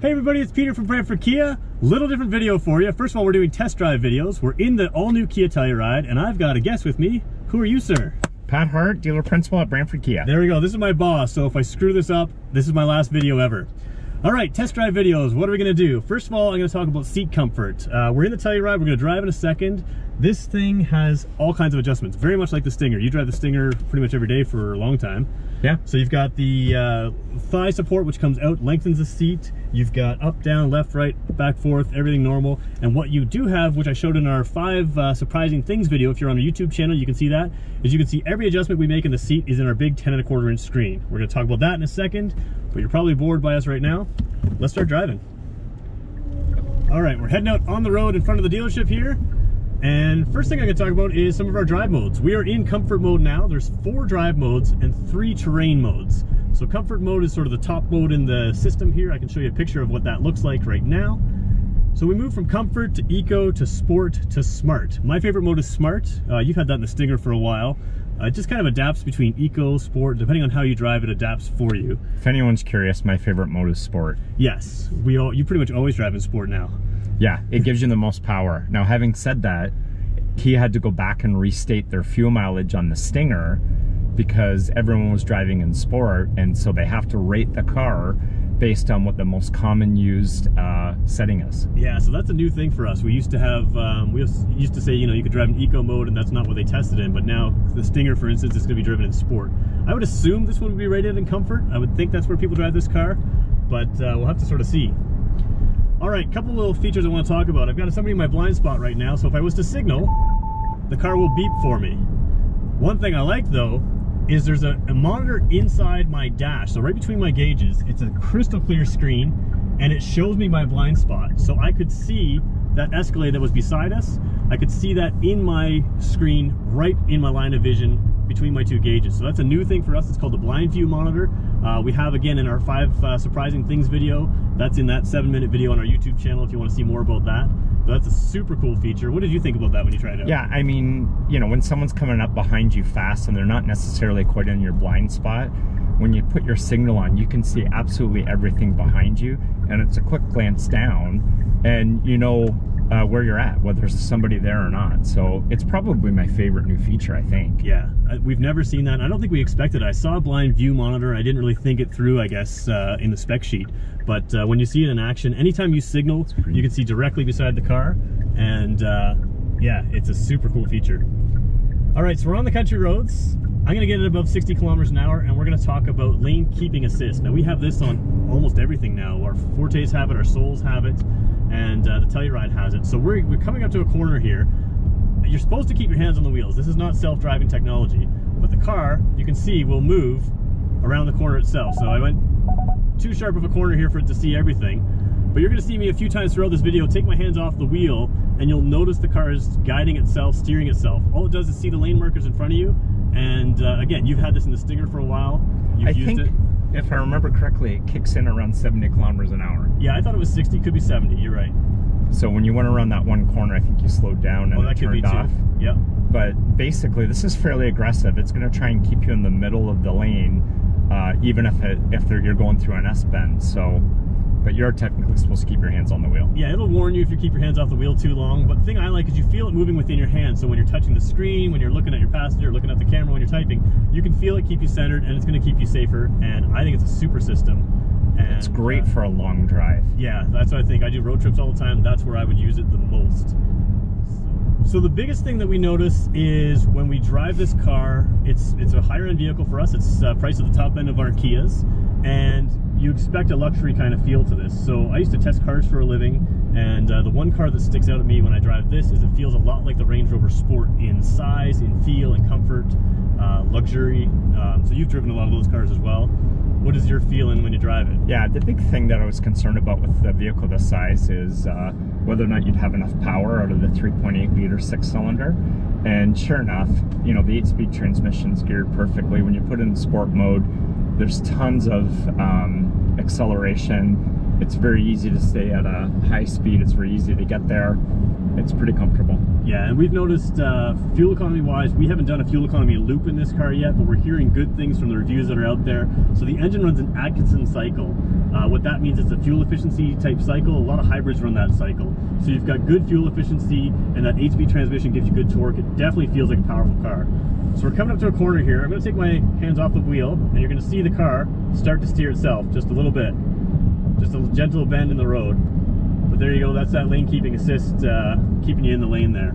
Hey everybody, it's Peter from Brantford Kia. Little different video for you. First of all, we're doing test drive videos. We're in the all-new Kia Telluride, and I've got a guest with me. Who are you, sir? Pat Hart, dealer principal at Brantford Kia. There we go. This is my boss, so if I screw this up, this is my last video ever. All right, test drive videos. What are we going to do? First of all, I'm going to talk about seat comfort. We're in the Telluride. We're going to drive in a second. This thing has all kinds of adjustments, very much like the Stinger. You drive the Stinger pretty much every day for a long time. Yeah. So you've got the thigh support, which comes out, lengthens the seat. You've got up, down, left, right, back, forth, everything normal. And what you do have, which I showed in our 5 surprising things video, if you're on our YouTube channel, you can see that, is you can see every adjustment we make in the seat is in our big 10¼ inch screen. We're going to talk about that in a second, but you're probably bored by us right now. Let's start driving. All right, we're heading out on the road in front of the dealership here. And first thing I'm going to talk about is some of our drive modes. We are in comfort mode now. There's 4 drive modes and 3 terrain modes. So comfort mode is sort of the top mode in the system here. I can show you a picture of what that looks like right now. So we move from comfort to eco to sport to smart. My favorite mode is smart. You've had that in the Stinger for a while. It just kind of adapts between eco, sport, depending on how you drive, it adapts for you. If anyone's curious, my favorite mode is sport. Yes, you pretty much always drive in sport now. Yeah, it gives you the most power. Now, having said that, Kia had to go back and restate their fuel mileage on the Stinger because everyone was driving in sport, and so they have to rate the car based on what the most common used setting is. Yeah, so that's a new thing for us. We used to have, we used to say, you know, you could drive in eco mode, and that's not what they tested in, but now the Stinger, for instance, is going to be driven in sport. I would assume this one would be rated in comfort. I would think that's where people drive this car, but we'll have to sort of see. All right, couple little features I want to talk about. I've got somebody in my blind spot right now, so if I was to signal, the car will beep for me. One thing I like though is there's a monitor inside my dash, so right between my gauges. It's a crystal clear screen, and it shows me my blind spot. So I could see that Escalade that was beside us. I could see that in my screen, right in my line of vision between my 2 gauges. So that's a new thing for us. It's called the blind view monitor. We have, again, in our 5 surprising things video, that's in that 7-minute video on our YouTube channel if you want to see more about that. So that's a super cool feature. What did you think about that when you tried it out? Yeah, I mean, you know, when someone's coming up behind you fast and they're not necessarily quite in your blind spot, when you put your signal on, you can see absolutely everything behind you, and it's a quick glance down, and you know where you're at, whether there's somebody there or not. So it's probably my favorite new feature, I think. Yeah, we've never seen that. I don't think we expected it. I saw a blind view monitor. I didn't really think it through, I guess, in the spec sheet. But when you see it in action, anytime you signal, you can see directly beside the car. And yeah, it's a super cool feature. All right, so we're on the country roads. I'm gonna get it above 60 kilometers an hour, and we're gonna talk about lane keeping assist. Now, we have this on almost everything now. Our Fortes have it, our Souls have it, and the Telluride has it. So we're coming up to a corner here. You're supposed to keep your hands on the wheels. This is not self-driving technology, but the car, you can see, will move around the corner itself. So I went too sharp of a corner here for it to see everything. But you're gonna see me a few times throughout this video take my hands off the wheel, and you'll notice the car is guiding itself, steering itself. All it does is see the lane markers in front of you. And again, you've had this in the Stinger for a while. You've used it. If I remember correctly, it kicks in around 70 kilometers an hour. Yeah, I thought it was 60, could be 70, you're right. So when you went around that one corner, I think you slowed down and it turned off. Yeah. But basically, this is fairly aggressive. It's going to try and keep you in the middle of the lane, even if you're going through an S-bend. So, but you're technically supposed to keep your hands on the wheel. Yeah, it'll warn you if you keep your hands off the wheel too long. But the thing I like is you feel it moving within your hand. So when you're touching the screen, when you're looking at your passenger, looking at the camera, when you're typing, you can feel it keep you centered, and it's going to keep you safer. And I think it's a super system. And it's great for a long drive. Yeah, that's what I think. I do road trips all the time. That's where I would use it the most. So the biggest thing that we notice is when we drive this car, it's a higher end vehicle for us. It's priced at the top end of our Kias, and you expect a luxury kind of feel to this. So I used to test cars for a living, and the one car that sticks out at me when I drive this is it feels a lot like the Range Rover Sport in size, in feel, in comfort, luxury. So you've driven a lot of those cars as well. What is your feeling when you drive it? Yeah, the big thing that I was concerned about with the vehicle this size is whether or not you'd have enough power out of the 3.8 liter 6-cylinder. And sure enough, you know, the 8-speed transmission's geared perfectly. When you put it in sport mode, there's tons of acceleration. It's very easy to stay at a high speed. It's very easy to get there. It's pretty comfortable. Yeah, and we've noticed fuel economy wise, we haven't done a fuel economy loop in this car yet, but we're hearing good things from the reviews that are out there. So the engine runs an Atkinson cycle. What that means is a fuel efficiency type cycle. A lot of hybrids run that cycle. So you've got good fuel efficiency, and that 8-speed transmission gives you good torque. It definitely feels like a powerful car. So we're coming up to a corner here. I'm going to take my hands off the wheel, and you're going to see the car start to steer itself just a little bit. Just a gentle bend in the road. But there you go, that's that lane keeping assist, keeping you in the lane there.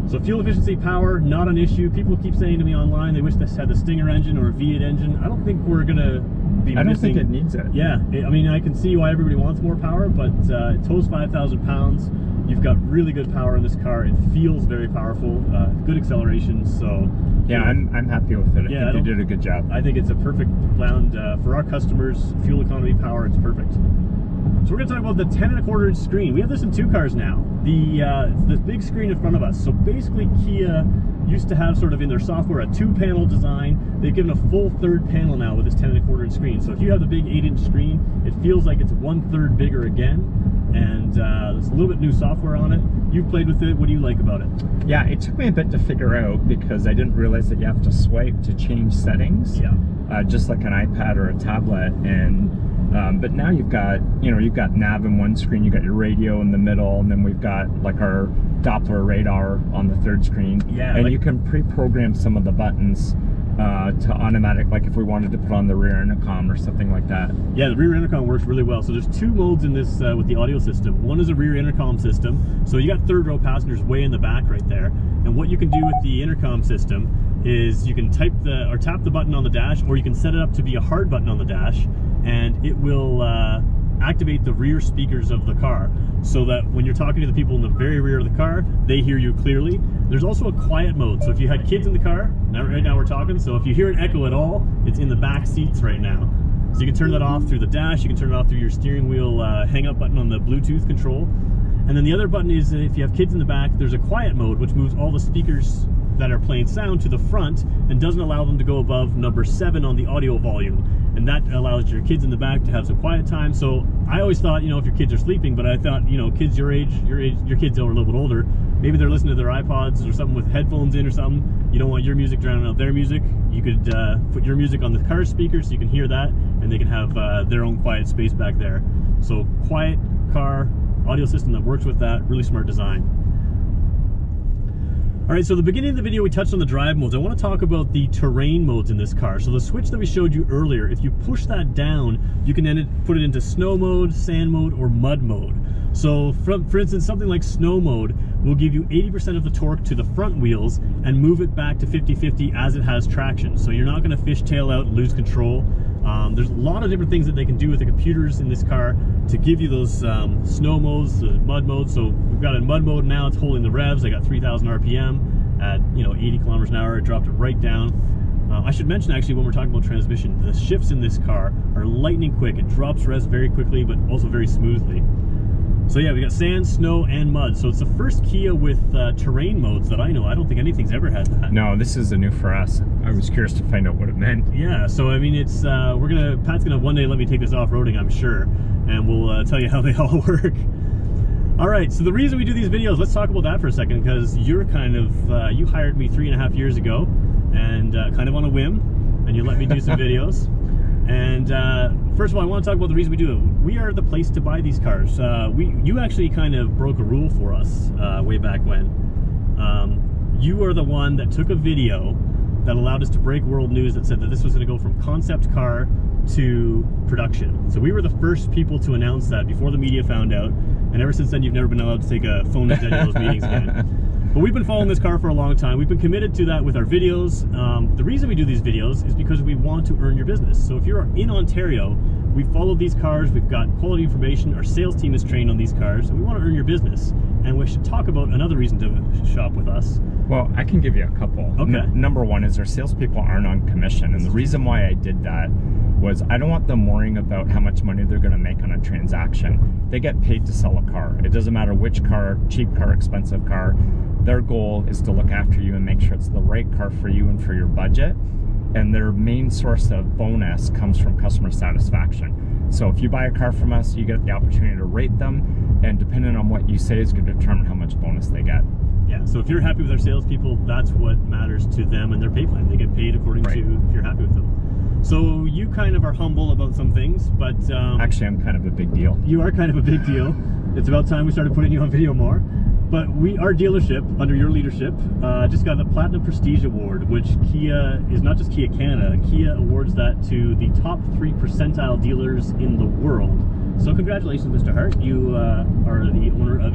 So fuel efficiency, power, not an issue. People keep saying to me online they wish this had the Stinger engine or a V8 engine. I don't think we're gonna be missing. I don't think it needs it. Yeah, I mean, I can see why everybody wants more power, but it tows 5,000 pounds. You've got really good power in this car. It feels very powerful, good acceleration. So yeah, I'm happy with it. Yeah, I think you did a good job. I think it's a perfect blend for our customers. Fuel economy, power, it's perfect. So we're going to talk about the 10.25 inch screen. We have this in 2 cars now. The big screen in front of us. So basically Kia used to have sort of in their software a 2-panel design. They've given a full 3rd panel now with this 10.25 inch screen. So if you have the big 8-inch screen, it feels like it's 1/3 bigger again. And there's a little bit new software on it. You've played with it. What do you like about it? Yeah, it took me a bit to figure out because I didn't realize that you have to swipe to change settings. Yeah. Just like an iPad or a tablet. And but now you've got nav in one screen, you've got your radio in the middle, and then we've got like our Doppler radar on the 3rd screen. Yeah, and you can pre-program some of the buttons to automatic, like if we wanted to put on the rear intercom or something like that. Yeah, the rear intercom works really well. So there's 2 modes in this with the audio system. One is a rear intercom system. So you got 3rd row passengers way in the back right there. And what you can do with the intercom system is you can tap the button on the dash, or you can set it up to be a hard button on the dash, and it will activate the rear speakers of the car so that when you're talking to the people in the very rear of the car, they hear you clearly. There's also a quiet mode. So if you had kids in the car, right now we're talking, so if you hear an echo at all, it's in the back seats right now. So you can turn that off through the dash, you can turn it off through your steering wheel hang up button on the Bluetooth control. And then the other button is if you have kids in the back, there's a quiet mode which moves all the speakers that are playing sound to the front and doesn't allow them to go above number 7 on the audio volume. And that allows your kids in the back to have some quiet time. So I always thought, you know, if your kids are sleeping, but I thought, you know, kids your age, your kids are a little bit older, maybe they're listening to their iPods or something with headphones in or something. You don't want your music drowning out their music. You could put your music on the car speaker so you can hear that, and they can have their own quiet space back there. So quiet car audio system that works with that, really smart design. All right, so at the beginning of the video, we touched on the drive modes. I want to talk about the terrain modes in this car. So the switch that we showed you earlier, if you push that down, you can then put it into snow mode, sand mode, or mud mode. So for instance, something like snow mode will give you 80% of the torque to the front wheels and move it back to 50-50 as it has traction. So you're not going to fishtail out and lose control. There's a lot of different things that they can do with the computers in this car to give you those snow modes, mud modes. So we've got in mud mode now, it's holding the revs. I got 3,000 RPM at 80 kilometers an hour. It dropped it right down. I should mention actually when we're talking about transmission, the shifts in this car are lightning quick. It drops revs very quickly, but also very smoothly. So yeah, we got sand, snow, and mud. So it's the first Kia with terrain modes that I know. I don't think anything's ever had that. No, this is a new for us. I was curious to find out what it meant. Yeah, so I mean, it's Pat's gonna one day let me take this off-roading, I'm sure, and we'll tell you how they all work. All right, so the reason we do these videos, let's talk about that for a second, because you're kind of you hired me 3.5 years ago, and kind of on a whim, and you let me do some videos. And first of all, I want to talk about the reason we do it. We are the place to buy these cars. You actually kind of broke a rule for us way back when. You are the one that took a video that allowed us to break world news that said that this was going to go from concept car to production. So we were the first people to announce that before the media found out. And ever since then, you've never been allowed to take a phone into any of those meetings again. But we've been following this car for a long time. We've been committed to that with our videos. The reason we do these videos is because we want to earn your business. So if you're in Ontario, we followed these cars, we've got quality information, our sales team is trained on these cars, and we want to earn your business. And we should talk about another reason to shop with us. Well, I can give you a couple. Okay. Number one is our salespeople aren't on commission. And the reason why I did that was I don't want them worrying about how much money they're going to make on a transaction. They get paid to sell a car. It doesn't matter which car, cheap car, expensive car. Their goal is to look after you and make sure it's the right car for you and for your budget. And their main source of bonus comes from customer satisfaction. So if you buy a car from us, you get the opportunity to rate them, and depending on what you say is going to determine how much bonus they get. Yeah, so if you're happy with our salespeople, that's what matters to them and their pay plan. They get paid according to if you're happy with them. So you kind of are humble about some things, but... actually, I'm kind of a big deal. You are kind of a big deal. It's about time we started putting you on video more. But our dealership, under your leadership, just got the Platinum Prestige Award, which Kia is not just Kia Canada. Kia awards that to the top 3 percentile dealers in the world. So congratulations, Mr. Hart. You are the owner of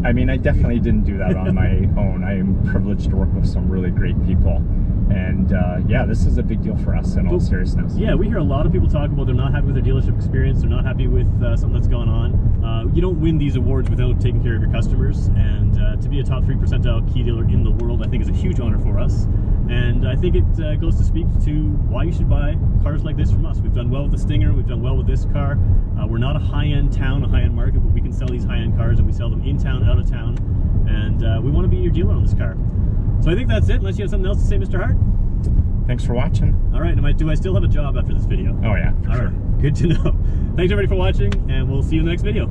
I mean, I definitely didn't do that on my own. I am privileged to work with some really great people. And yeah, this is a big deal for us in all seriousness. Yeah, we hear a lot of people talk about they're not happy with their dealership experience, they're not happy with something that's gone on. You don't win these awards without taking care of your customers, and to be a top 3 percentile Kia dealer in the world, I think is a huge honor for us. And I think it goes to speak to why you should buy cars like this from us. We've done well with the Stinger, we've done well with this car. We're not a high-end town, a high-end market, but we can sell these high-end cars, and we sell them in town, out of town, and we want to be your dealer on this car. So I think that's it, unless you have something else to say, Mr. Hart. Thanks for watching. All right, do I still have a job after this video? Oh yeah, for sure. All right, good to know. Thanks everybody for watching, and we'll see you in the next video.